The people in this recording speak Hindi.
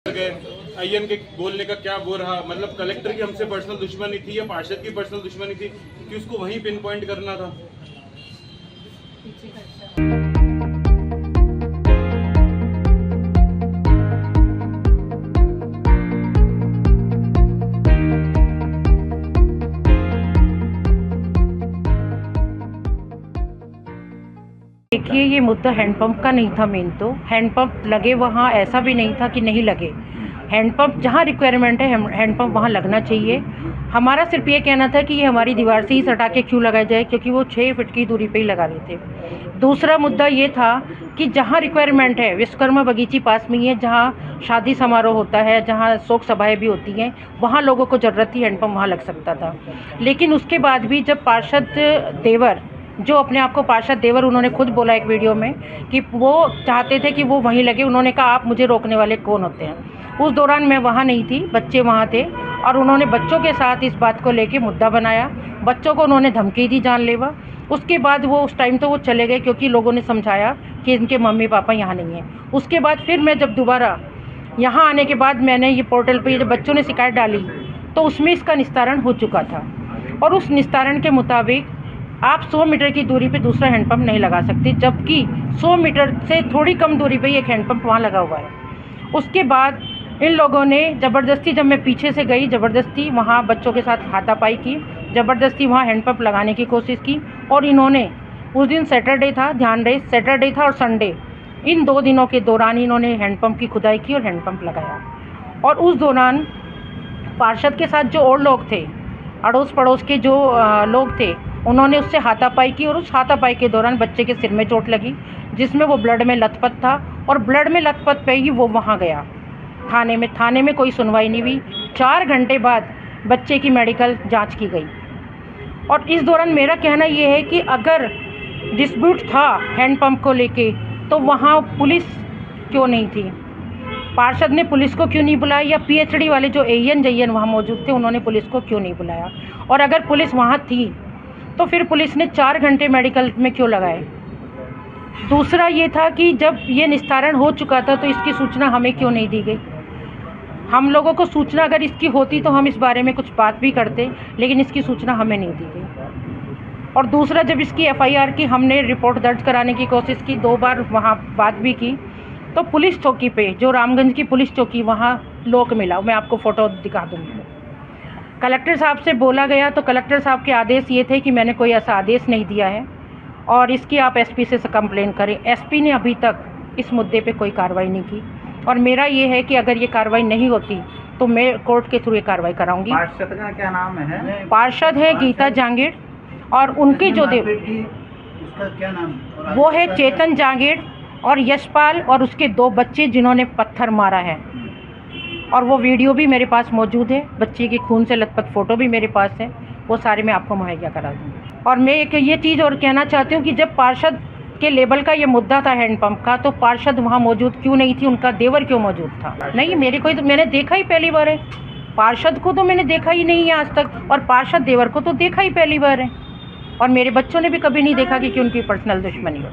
गए। अय्यन के बोलने का क्या वो रहा, मतलब कलेक्टर की हमसे पर्सनल दुश्मनी थी या पार्षद की पर्सनल दुश्मनी थी कि उसको वहीं पिन पॉइंट करना था। देखिए, ये मुद्दा हैंडपंप का नहीं था। मेन तो हैंडपंप लगे वहाँ, ऐसा भी नहीं था कि नहीं लगे। हैंडपंप जहाँ रिक्वायरमेंट है हैंडपंप वहाँ लगना चाहिए। हमारा सिर्फ ये कहना था कि ये हमारी दीवार से ही सटा के क्यों लगाया जाए, क्योंकि वो 6 फीट की दूरी पे ही लगा रहे थे। दूसरा मुद्दा ये था कि जहाँ रिक्वायरमेंट है विश्वकर्मा बगीची पास में ही है, जहाँ शादी समारोह होता है, जहाँ शोक सभाएँ भी होती हैं, वहाँ लोगों को ज़रूरत थी, हैंडपंप वहाँ लग सकता था। लेकिन उसके बाद भी जब पार्षद देवर, जो अपने आप को पार्षद देवर, उन्होंने खुद बोला एक वीडियो में कि वो चाहते थे कि वो वहीं लगे। उन्होंने कहा आप मुझे रोकने वाले कौन होते हैं। उस दौरान मैं वहाँ नहीं थी, बच्चे वहाँ थे, और उन्होंने बच्चों के साथ इस बात को लेके मुद्दा बनाया। बच्चों को उन्होंने धमकी दी जानलेवा। उसके बाद वो उस टाइम तो वो चले गए, क्योंकि लोगों ने समझाया कि इनके मम्मी पापा यहाँ नहीं हैं। उसके बाद फिर मैं जब दोबारा यहाँ आने के बाद मैंने ये पोर्टल पे जब बच्चों ने शिकायत डाली तो उसमें इसका निस्तारण हो चुका था, और उस निस्तारण के मुताबिक आप 100 मीटर की दूरी पे दूसरा हैंडपंप नहीं लगा सकते, जबकि 100 मीटर से थोड़ी कम दूरी पे एक हैंडपंप वहाँ लगा हुआ है। उसके बाद इन लोगों ने ज़बरदस्ती, जब मैं पीछे से गई, ज़बरदस्ती वहाँ बच्चों के साथ हाथापाई की, ज़बरदस्ती वहाँ हैंडपंप लगाने की कोशिश की। और इन्होंने उस दिन सैटरडे था, ध्यान रहे सैटरडे था और संडे, इन 2 दिनों के दौरान इन्होंने हैंडपंप की खुदाई की और हैंडपंप लगाया। और उस दौरान पार्षद के साथ जो और लोग थे, अड़ोस पड़ोस के जो लोग थे, उन्होंने उससे हाथापाई की, और उस हाथापाई के दौरान बच्चे के सिर में चोट लगी, जिसमें वो ब्लड में लथपथ था। और ब्लड में लथपथ पे ही वो वहाँ गया थाने में कोई सुनवाई नहीं हुई। 4 घंटे बाद बच्चे की मेडिकल जांच की गई। और इस दौरान मेरा कहना ये है कि अगर डिस्प्यूट था हैंडपंप को लेके, तो वहाँ पुलिस क्यों नहीं थी? पार्षद ने पुलिस को क्यों नहीं बुलाया? या पीएचडी वाले जो एएन वहाँ मौजूद थे, उन्होंने पुलिस को क्यों नहीं बुलाया? और अगर पुलिस वहाँ थी तो फिर पुलिस ने 4 घंटे मेडिकल में क्यों लगाए? दूसरा ये था कि जब ये निस्तारण हो चुका था तो इसकी सूचना हमें क्यों नहीं दी गई? हम लोगों को सूचना अगर इसकी होती तो हम इस बारे में कुछ बात भी करते, लेकिन इसकी सूचना हमें नहीं दी गई। और दूसरा, जब इसकी एफआईआर की हमने रिपोर्ट दर्ज कराने की कोशिश की, 2 बार वहाँ बात भी की, तो पुलिस चौकी पे, जो रामगंज की पुलिस चौकी, वहाँ लोक मिला। मैं आपको फ़ोटो दिखा दूँगी। कलेक्टर साहब से बोला गया तो कलेक्टर साहब के आदेश ये थे कि मैंने कोई ऐसा आदेश नहीं दिया है और इसकी आप एसपी से कंप्लेन करें। एसपी ने अभी तक इस मुद्दे पे कोई कार्रवाई नहीं की, और मेरा ये है कि अगर ये कार्रवाई नहीं होती तो मैं कोर्ट के थ्रू ये कार्रवाई कराऊंगी। पार्षद का क्या नाम है? पार्षद है गीता जांगीड़, और उनके जो उसका क्या नाम? वो है चेतन जांगीड़ और यशपाल, और उसके 2 बच्चे जिन्होंने पत्थर मारा है। और वो वीडियो भी मेरे पास मौजूद है, बच्चे की खून से लथपथ फ़ोटो भी मेरे पास है, वो सारे मैं आपको मुहैया करा दूँगी। और मैं एक ये चीज़ और कहना चाहती हूँ कि जब पार्षद के लेवल का ये मुद्दा था हैंडपंप का, तो पार्षद वहाँ मौजूद क्यों नहीं थी? उनका देवर क्यों मौजूद था? नहीं, मेरे को तो मैंने देखा ही पहली बार है। पार्षद को तो मैंने देखा ही नहीं है आज तक, और पार्षद देवर को तो देखा ही पहली बार है। और मेरे बच्चों ने भी कभी नहीं देखा कि उनकी पर्सनल दुश्मनी हो।